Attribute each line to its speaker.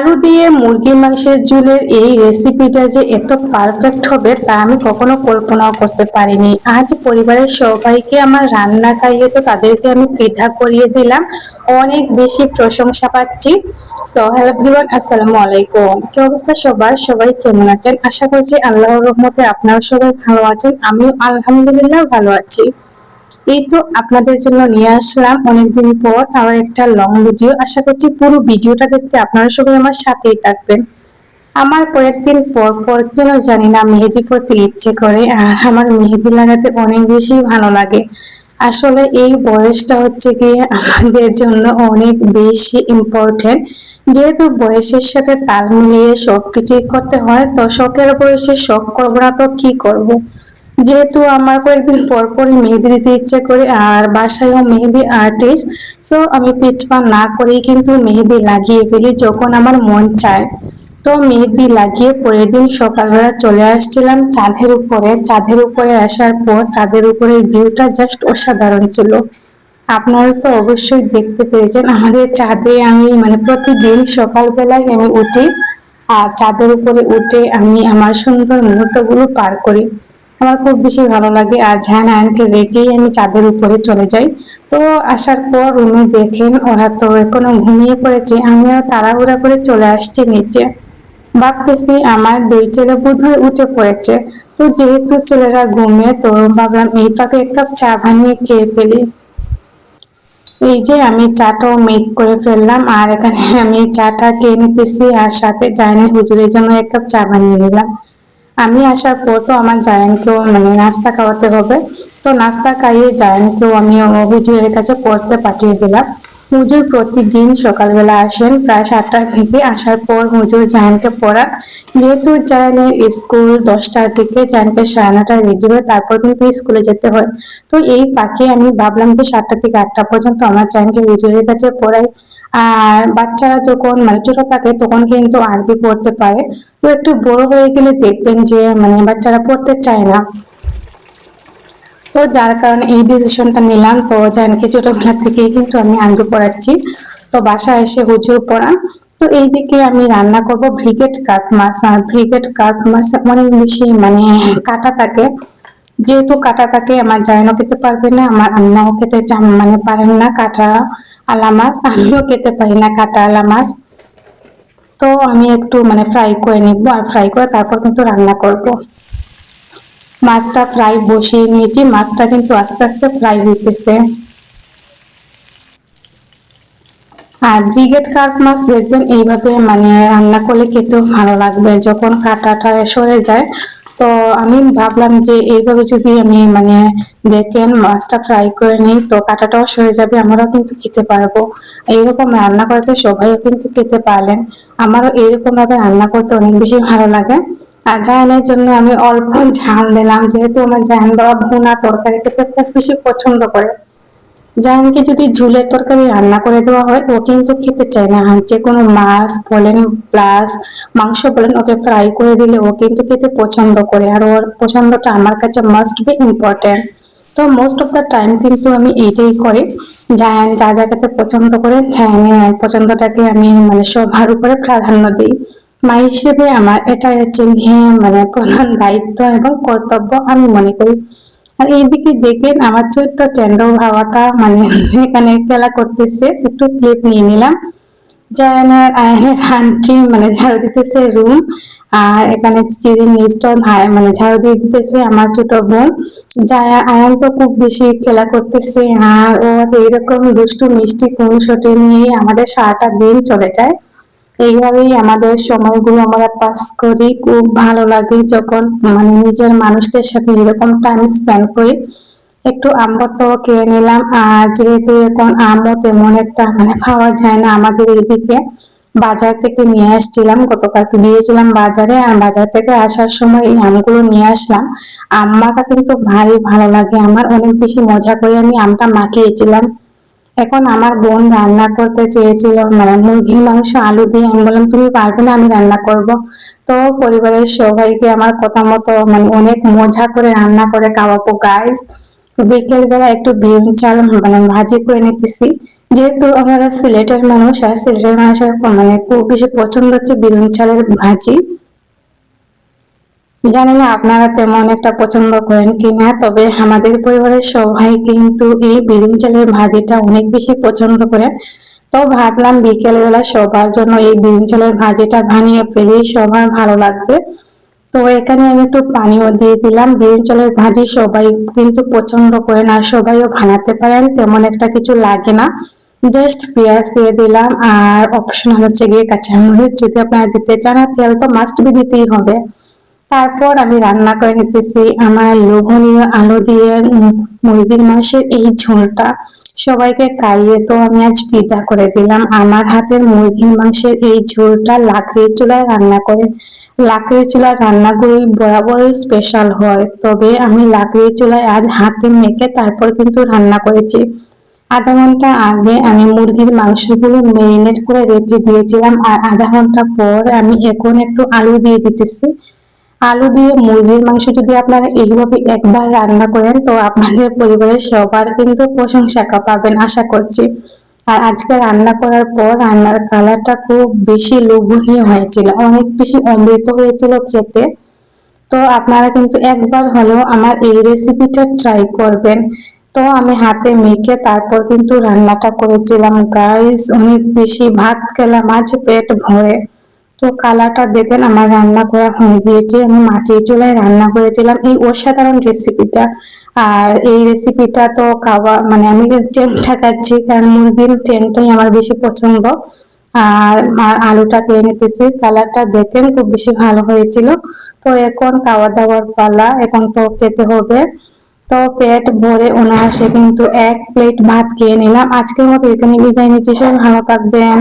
Speaker 1: আলু দিয়ে মুরগির মাংসের ঝোলের এই রেসিপিটা যে এত পারফেক্ট হবে তা আমি কখনো কল্পনাও করতে পারিনি। আজ পরিবারের সবাইকে আমার রান্না খাইয়ে তো তাদেরকে আমি ফিদা করিয়ে দিলাম। অনেক বেশি প্রশংসা পাচ্ছি। সো হ্যালো এভরিওয়ান, আসসালামু আলাইকুম। কি অবস্থা সবার? সবাই কেমন আছেন? আশা করছি আল্লাহর রহমতে আপনারা সবাই ভালো আছেন। আমিও আলহামদুলিল্লাহ ভালো আছি। এই তো আপনাদের জন্য নিয়ে আসলাম অনেকদিন পর আবার একটা লং ভিডিও। আশা করছি পুরো ভিডিওটা দেখতে আপনারা সবাই আমার সাথেই থাকবেন। আমার কয়েকদিন পর পর কেন জানি না মেহেদি পরতে ইচ্ছে করে, আর আমার মেহেদি লাগাতে অনেক বেশি ভালো লাগে। আসলে এই বয়সটা হচ্ছে গিয়ে আমাদের জন্য অনেক বেশি ইম্পর্টেন্ট। যেহেতু বয়সের সাথে তাল মিলিয়ে সবকিছুই করতে হয়, তো শখের বয়সে শখ করবো না তো কি করব। যেহেতু আমার কয়েকদিন পর পরই মেহেদি দিতে ইচ্ছে করে, আর বাসায়ও মেহেদি আর্টিস্ট, সো আমি পিছপা না করেই কিন্তু মেহেদি লাগিয়ে ফেলি যখন আমার মন চায়। তো মেহেদি লাগিয়ে পরের দিন সকালবেলা চলে আসছিলাম চাঁদের উপরে আসার পর চাঁদের উপরে ভিউটা জাস্ট অসাধারণ ছিল। আপনারা তো অবশ্যই দেখতে পেরেছেন আমাদের ছাদে আমি প্রতিদিন সকালবেলায় আমি উঠি, আর চাঁদের উপরে উঠে আমি আমার সুন্দর মুহূর্তগুলো পার করি। আমার খুব বেশি ভালো লাগে। আর ঝান আয়নকে রেখেই আমি চাঁদের উপরে চলে যাই। তো আসার পর রুমে দেখেন ওরা তো এখনো ঘুমিয়ে পড়েছে, আমিও তাড়াহুড়া করে চলে আসছি নিচে। ভাবতেছি আমার দুই ছেলে বোধহয় উঠে পড়েছে। তো যেহেতু ছেলেরা ঘুমে, তো ভাবলাম এই ফাঁকে এক কাপ চা বানিয়ে খেয়ে ফেলি। এই যে আমি চাটাও মেক করে ফেললাম, আর এখানে আমি চাটা খেয়ে নিতেছি, আর সাথে জায়নের হুজুরের জন্য এক কাপ চা বানিয়ে নিলাম। আমি আসার পর তো আমার জায়ানকেও নাস্তা খাওয়াতে হবে। তো নাস্তা খাইয়ে জায়ানকেও আমি হুজুরের কাছে পড়তে পাঠিয়ে দিলাম। হুজুর প্রতিদিন সকালবেলা আসেন প্রায় 7টার থেকে। আসার পর হুজুর জায়ানকে পড়ান। যেহেতু জায়ানের স্কুল 10টার দিকে, জায়ানকে 9:30টায় রেডি হয়, তারপর কিন্তু স্কুলে যেতে হয়। তো এই ফাঁকে আমি ভাবলাম যে 7টা থেকে 8টা পর্যন্ত আমার জায়ানকে হুজুরের কাছে পড়াই। আর বাচ্চারা যখন ছোট থাকে তখন কিন্তু আরবি পড়তে পারে। তো একটু বড় হয়ে গেলে দেখবেন যে বাচ্চারা পড়তে চায় না। তো যার কারণে এই ডিসিশনটা নিলাম। তো জানকে ছোটবেলা থেকেই কিন্তু আমি আরবি পড়াচ্ছি। তো বাসায় এসে হুজুর পড়ান। তো এইদিকে আমি রান্না করব ব্রিগেড কাঠ মাছ। আর ব্রিগেড কাঠ মাছ অনেক বেশি কাটা থাকে। যেহেতু কাটা থাকে, আমার জায়নও খেতে পারবে না, আমার আম্মাও খেতে পারেন না কাটা আলা মাছ, আমিও খেতে পারি না কাটা আলা মাছ। তো আমি একটু ফ্রাই করে নিব, আর ফ্রাই করে তারপর কিন্তু রান্না করব। মাছটা ফ্রাই বসিয়ে নিয়েছি, মাছটা কিন্তু আস্তে আস্তে ফ্রাই হইতেছে। আর ব্রিগেড কার্প মাছ দেখবেন এইভাবে রান্না করলে খেতেও ভালো লাগবে যখন কাঁটাটা সরে যায়। তো আমি ভাবলাম যে এইভাবে যদি আমি দেখেন মাছটা ফ্রাই করে নিই, তো কাঁটাটাও সরে যাবে, আমরাও কিন্তু খেতে পারবো। এইরকম রান্না করতে সবাইও কিন্তু খেতে পারলেন। আমারও এইরকম ভাবে রান্না করতে অনেক বেশি ভালো লাগে। আর জায়ানের জন্য আমি অল্প ঝাল দিলাম, যেহেতু আমার জায়ান বাবা ভুনা তরকারি খেতে খুব বেশি পছন্দ করে। জায়ানকে যদি ঝুলের তরকারি রান্না করে দেওয়া হয়, ও কিন্তু খেতে চায় না। আর যে কোনো মাছ বলেন প্লাস মাংস বলেন, ওকে ফ্রাই করে দিলে ও কিন্তু খেতে পছন্দ করে, আর ওর পছন্দটা আমার কাছে মাস্ট বি ইম্পর্টেন্ট। তো মোস্ট অফ দ্য টাইম কিন্তু আমি এইটাই করি। জায়ান যা যা খেতে পছন্দ করে, জায়ানের পছন্দটাকে আমি সবার উপরে প্রাধান্য দিই। মা হিসেবে আমার এটাই হচ্ছে প্রধান দায়িত্ব এবং কর্তব্য আমি মনে করি। আর এইদিকে দেখেন আমার ছোট্ট টেন্ডো হাওয়াটা এখানে খেলা করতেছে, একটু ক্লিপ নিয়ে নিলাম। জায়ানের আয়নের আন্টি ঝাড়ু দিতেছে রুম, আর এখানে চিড়ির নিচটাও ঝাড়ু দিয়ে দিতেছে আমার ছোট বোন। জায়া আয়ান তো খুব বেশি খেলা করতেছে, আর ও এইরকম দুষ্টু মিষ্টি খুনসুটি নিয়ে আমাদের সারাটা দিন চলে যায়। এইভাবেই আমাদের সময়গুলো আমরা পাস করি। খুব ভালো লাগে যখন নিজের মানুষদের সাথে এরকম টাইম স্পেন্ড করি। একটু আম্বর তো খেয়ে নিলাম। আর যেহেতু এখন আমও তেমন একটা পাওয়া যায় না আমাদের এদিকে, বাজার থেকে নিয়ে আসছিলাম, গতকালকে গিয়েছিলাম বাজারে, আর বাজার থেকে আসার সময় এই আমগুলো নিয়ে আসলাম। আম্মাটা কিন্তু ভারী ভালো লাগে আমার, অনেক বেশি মজা করে আমি আমটা মাখিয়েছিলাম। এখন আমার বোন রান্না করতে চেয়েছিল মুরগির মাংস আলু দিয়ে। আমি বললাম তুমি পারবে না, আমি রান্না করব। তো পরিবারের সবাইকে আমার কথা মতো অনেক মজা করে রান্না করে খাওয়াবো গাইস। বিকেল বেলা একটু বিউন চাল ভাজি করে নিতেছি, যেহেতু আমরা সিলেটের মানুষ, আর সিলেটের মানুষের মানে খুব বেশি পছন্দ হচ্ছে বেগুন চালের ভাজি। জানি না আপনারা তেমন একটা পছন্দ করেন কিনা, তবে আমাদের পরিবারের সবাই কিন্তু এই বেগুন চালের ভাজিটা অনেক বেশি পছন্দ করে। তো ভাবলাম বিকেল বেলা সবার জন্য এই বেগুন চালের ভাজিটা বানিয়ে ফেলি, সবার ভালো লাগবে। তো এখানে আমি একটু পানিও দিয়ে দিলাম। বেগুন চালের ভাজি সবাই কিন্তু পছন্দ করেন, আর সবাইও বানাতে পারেন, তেমন একটা কিছু লাগে না। জাস্ট পেঁয়াজ দিয়ে দিলাম, আর অপশনাল হচ্ছে গিয়ে কাঁচামরিচ, যদি আপনারা দিতে চান, আর তেল তো মাস্ট বি দিতেই হবে। তারপর আমি রান্না করে নিতেছি আমার লোভনীয় আলু দিয়ে মুরগির মাংসের এই ঝোলটা। সবাইকে খাইয়ে তো আমি আজ ফিদা করে দিলাম। আমার হাতের মুরগির মাংসের এই ঝোলটা লাকড়ির চুলায় রান্না করে। লাকড়ির চুলার রান্নাগুলি বরাবরই স্পেশাল হয়, তবে আমি লাকড়ির চুলায় আজ হাতে মেখে তারপর কিন্তু রান্না করেছি। আধা ঘন্টা আগে আমি মুরগির মাংসগুলো ম্যারিনেট করে রেখে দিয়েছিলাম, আর আধা ঘন্টা পর আমি এখন একটু আলু দিয়ে দিতেছি। আলু দিয়ে মুরগির মাংস যদি আপনারা এইভাবে একবার রান্না করেন, তো আপনাদের পরিবারের সবার কিন্তু প্রশংসা পাবেন আশা করছি। আর আজকে রান্না করার পর রান্নার কালারটা খুব বেশি লোভনীয় হয়েছিল, অনেক বেশি অমৃত হয়েছিল খেতে। তো আপনারা কিন্তু একবার হলেও আমার এই রেসিপিটা ট্রাই করবেন। তো আমি হাতে মেখে তারপর কিন্তু রান্নাটা করেছিলাম গাইস, অনেক বেশি ভাত খেলাম আজ পেট ভরে। তো কালারটা দেখেন, আমার রান্না করা হয়ে গিয়েছে। আমি মাটির চুলায় রান্না করেছিলাম এই অসাধারণ রেসিপিটা। আর এই রেসিপিটা তো খাওয়া মানে আমি টেনটা খাচ্ছি, কারণ মুরগির টেনটাই আমার বেশি পছন্দ। আর আলুটা খেয়ে নিতেছি, কালারটা দেখেন খুব বেশি ভালো হয়েছিল। তো এখন খাওয়া দাওয়ার পালা, এখন তো খেতে হবে। তো পেট ভরে অনায়াসে কিন্তু 1 প্লেট ভাত খেয়ে নিলাম। আজকের মতো এখানে বিদায় নিচ্ছি, সবাই ভালো থাকবেন।